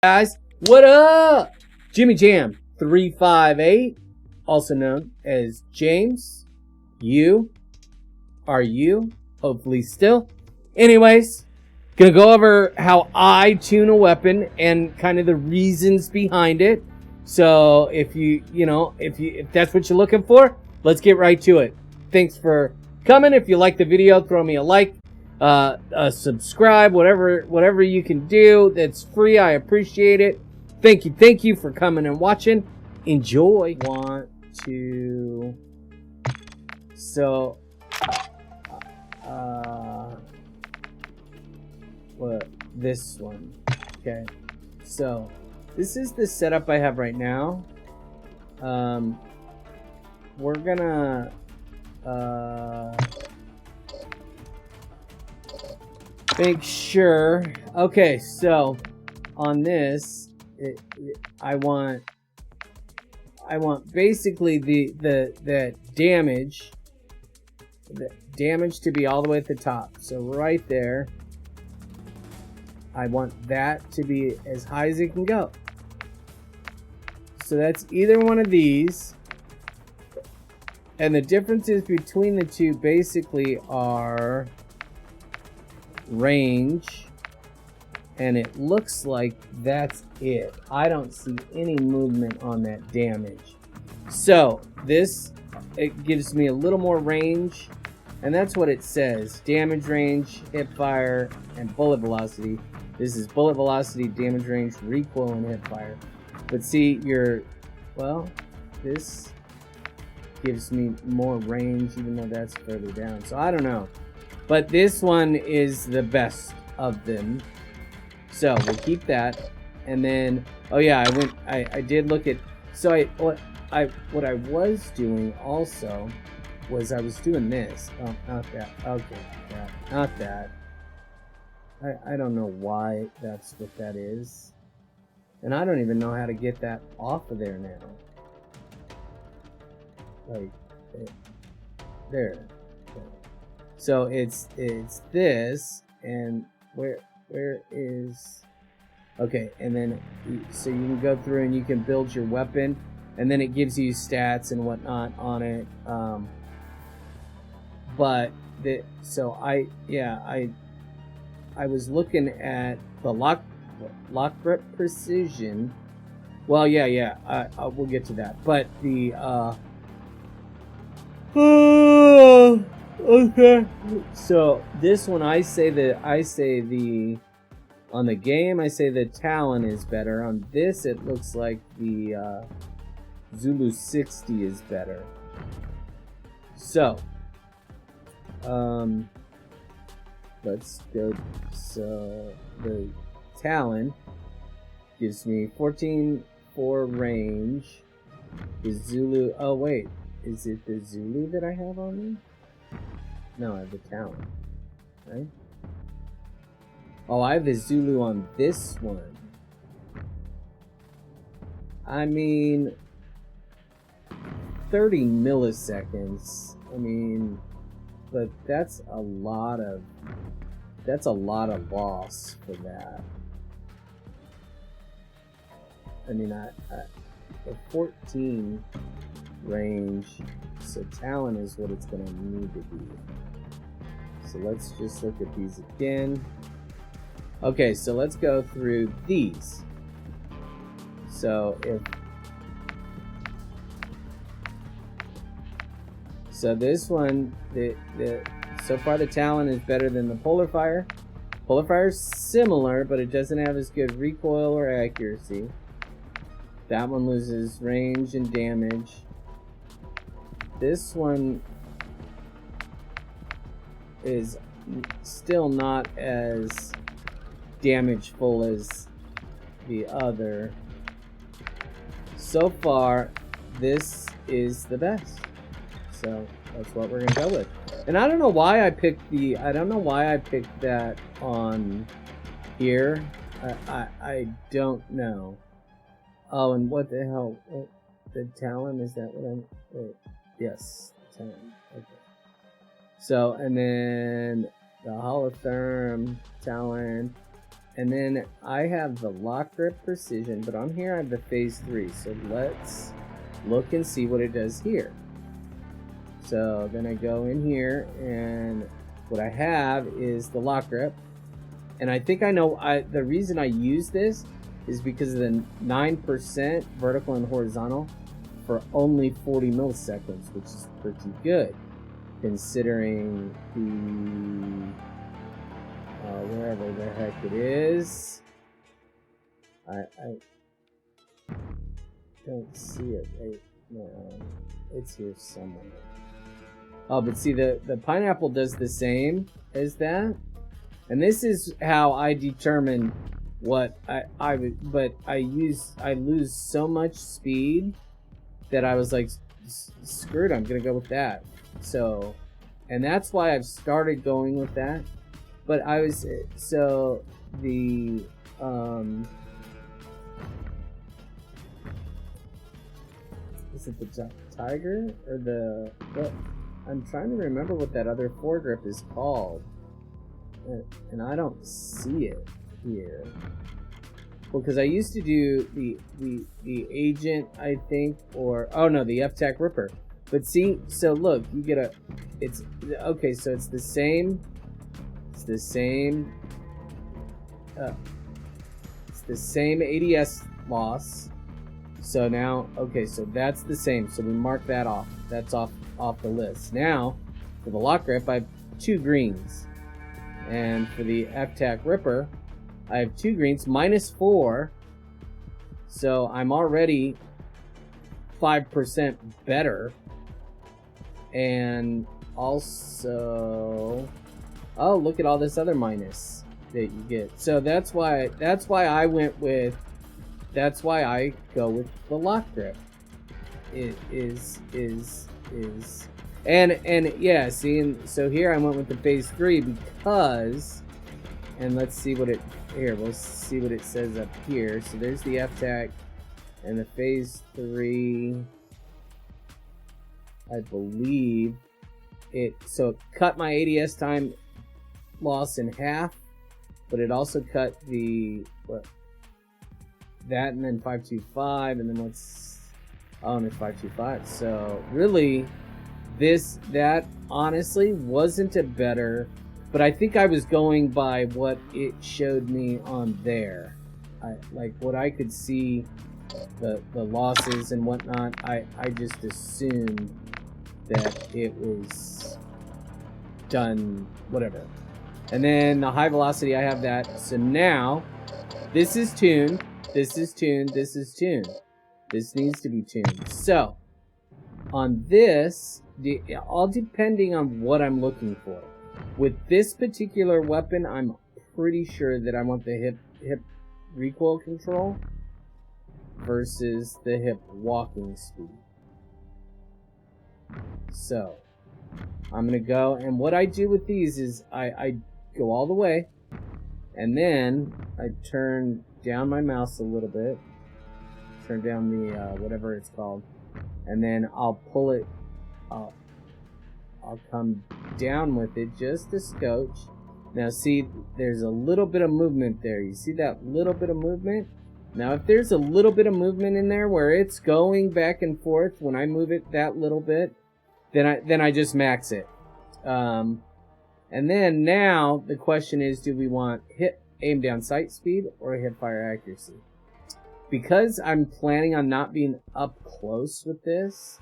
Guys, what up? Jimmy Jam 358, also known as James. Are you? Hopefully still. Anyways, gonna go over how I tune a weapon and kind of the reasons behind it. So if if that's what you're looking for, let's get right to it. Thanks for coming. If you like the video, throw me a like. Subscribe, whatever you can do that's free. I appreciate it. Thank you for coming and watching. Enjoy. This one. Okay, so this is the setup I have right now. We're gonna make sure. Okay, so on this, I want basically the damage to be all the way at the top. So right there, I want that to be as high as it can go. So that's either one of these, and the differences between the two basically are range, and it looks like that's it. I don't see any movement on that damage. So this, it gives me a little more range, and that's what it says: damage range, hip fire, and bullet velocity. This is bullet velocity, damage range, recoil, and hip fire. But see, this gives me more range, even though that's further down. So I don't know. But this one is the best of them. So we'll keep that. And then, oh yeah, I did look at, so what I was doing also was I was doing this. Oh, not that. Okay, not that. I don't know why that's what that is. And I don't even know how to get that off of there now. Like, there. So it's this, and where is, okay, and then so you can go through and you can build your weapon, and then it gives you stats and whatnot on it. I was looking at the lock grip precision. Well, we'll get to that, but the okay. So this one, on the game, I say the Talon is better. On this, it looks like the Zulu 60 is better. So, let's go. So the Talon gives me 14 for range. The Zulu. Oh wait, is it the Zulu that I have on me? No, I have the Talon, right? Oh, I have the Zulu on this one. I mean, 30 milliseconds. I mean, but that's a lot of loss for that. I mean, the 14 range, so Talon is what it's going to need to be. So let's just look at these again. Okay, so let's go through these. So this one, so far the Talon is better than the Polar Fire. Polar Fire is similar, but it doesn't have as good recoil or accuracy. That one loses range and damage. This one is still not as damageful as the other. So far, this is the best. So that's what we're gonna go with. And I don't know why I picked that on here. I don't know. Oh, and what the hell? The Talon, is that what I'm... Wait. Yes, Talon. Okay. So, and then the Holotherm, Talon, And then I have the lock grip precision, but on here I have the phase 3. So let's look and see what it does here. So then I go in here, and what I have is the lock grip. And I think I know the reason I use this is because of the 9% vertical and horizontal for only 40 milliseconds, which is pretty good considering the wherever the heck it is. I don't see it right now. It's here somewhere. Oh, but see, the pineapple does the same as that. And this is how I determine what I would, but I lose so much speed that I was like, screwed, I'm gonna go with that. So, and that's why I've started going with that. But I was, so the, is it the tiger or the, what? I'm trying to remember what that other foregrip is called. And I don't see it here. Well, because I used to do the agent, I think, or oh no, the FTAC Ripper. But see, so look, you get a, it's okay. So it's the same. It's the same. It's the same ADS loss. So now, okay, so that's the same. So we mark that off. That's off the list. Now, for the lock grip, I have 2 greens. And for the FTAC Ripper, I have 2 greens, -4. So I'm already 5% better. And also, oh, look at all this other minus that you get. So that's why I went with, that's why I go with the lock grip. It is and yeah, see, and so here I went with the phase 3 because, and let's see what it, here, we'll see what it says up here. So there's the FTAC and the phase 3, I believe it, so it cut my ADS time loss in half, but it also cut the, what, that, and then 525, and then what's, oh, and it's 525. So really, that honestly wasn't a better, but I think I was going by what it showed me on there. Like what I could see, the losses and whatnot, I just assumed that it was done, whatever. And then the high velocity, I have that. So now, this is tuned, this is tuned, this is tuned. This needs to be tuned. So, on this, all depending on what I'm looking for. With this particular weapon, I'm pretty sure that I want the hip recoil control versus the hip walking speed. So, I'm going to go, and what I do with these is I go all the way, and then I turn down my mouse a little bit, turn down the, whatever it's called, and then I'll pull it up. I'll come down with it just a scotch. Now see, there's a little bit of movement there. You see that little bit of movement? Now if there's a little bit of movement in there where it's going back and forth when I move it that little bit, then I just max it. And then now the question is, do we want hip aim down sight speed or hip fire accuracy? Because I'm planning on not being up close with this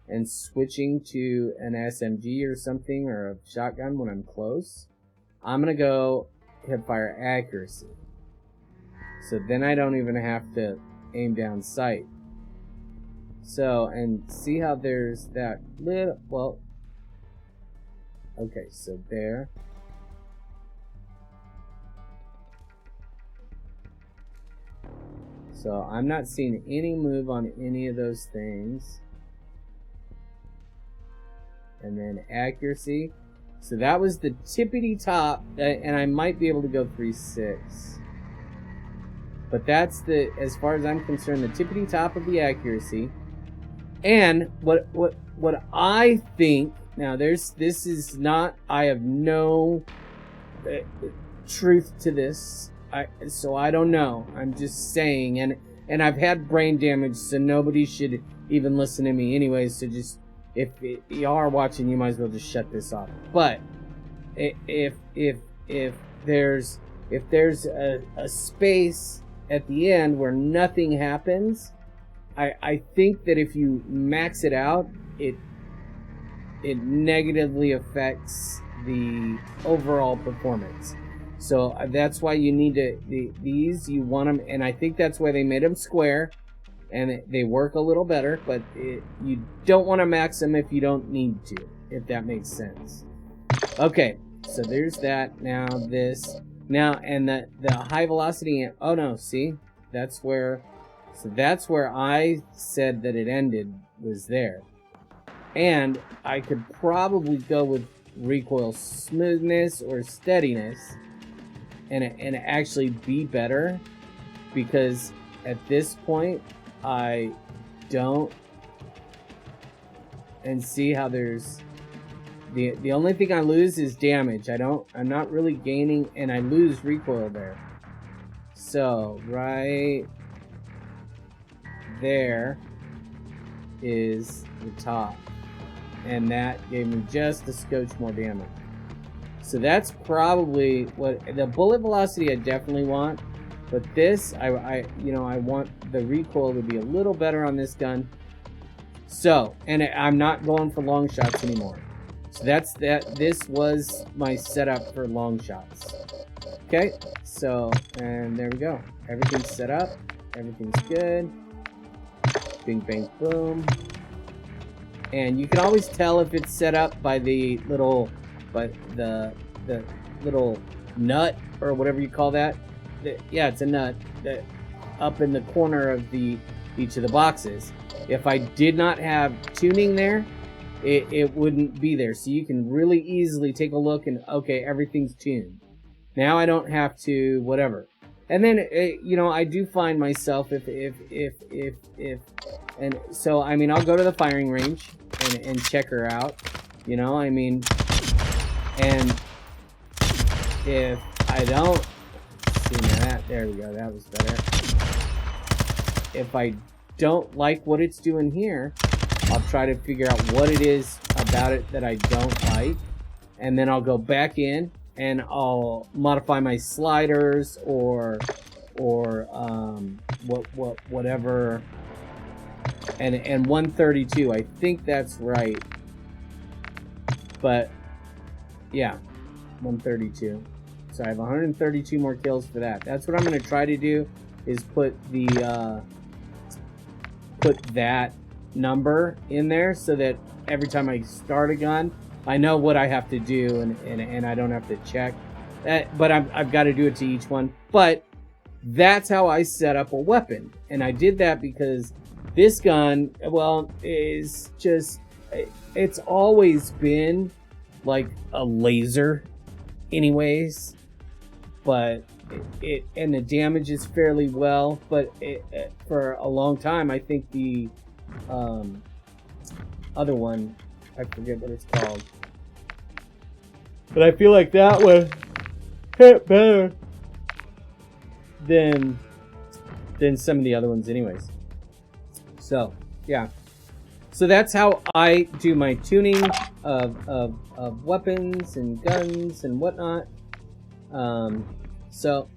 and switching to an SMG or something, or a shotgun when I'm close, I'm going to go hip fire accuracy. So then I don't even have to aim down sight. So, and see how there's that little, well, okay, so there. So I'm not seeing any move on any of those things. And then accuracy. So that was the tippity top, and I might be able to go 3.6. But that's the, as far as I'm concerned, the tippity top of the accuracy. And what I think, now this is not, I have no truth to this. so I don't know. I'm just saying, and I've had brain damage, so nobody should even listen to me anyway. So just if you are watching, you might as well just shut this off. But if there's a space at the end where nothing happens, I think that if you max it out, it negatively affects the overall performance. So that's why you need to these, you want them, and I think that's why they made them square, and they work a little better. But you don't want to max them if you don't need to, if that makes sense. Okay, so there's that. Now this, and the high velocity. Oh no, see, that's where I said that it ended, was there. And I could probably go with recoil smoothness or steadiness and actually be better, because at this point I don't, and see how there's the only thing I lose is damage. I'm not really gaining, and I lose recoil there. So right there is the top, and that gave me just a scotch more damage. So that's probably what the bullet velocity I definitely want, but this I want the recoil to be a little better on this gun. So, and I'm not going for long shots anymore. So that's that. This was my setup for long shots. Okay, so, and there we go. Everything's set up. Everything's good. Bing, bang, boom. And you can always tell if it's set up by the little, the little nut or whatever you call that. Yeah, it's a nut that up in the corner of each of the boxes. If I did not have tuning there, it wouldn't be there. So you can really easily take a look and, okay, everything's tuned. Now I don't have to whatever. And then I do find myself if and so I mean I'll go to the firing range and check her out, I mean, and if I don't see that, there we go, that was better. If I don't like what it's doing here, I'll try to figure out what it is about it that I don't like, and then I'll go back in and I'll modify my sliders or whatever. And 132, I think that's right. But yeah, 132. So I have 132 more kills for that. That's what I'm going to try to do, is put that number in there so that every time I start a gun, I know what I have to do, and I don't have to check. But I've got to do it to each one. But that's how I set up a weapon. And I did that because this gun, well, is just, it's always been like a laser anyways. But and the damage is fairly well. But for a long time, I think the other one, I forget what it's called, but I feel like that one hit better than some of the other ones anyways. So yeah, so that's how I do my tuning of weapons and guns and whatnot. So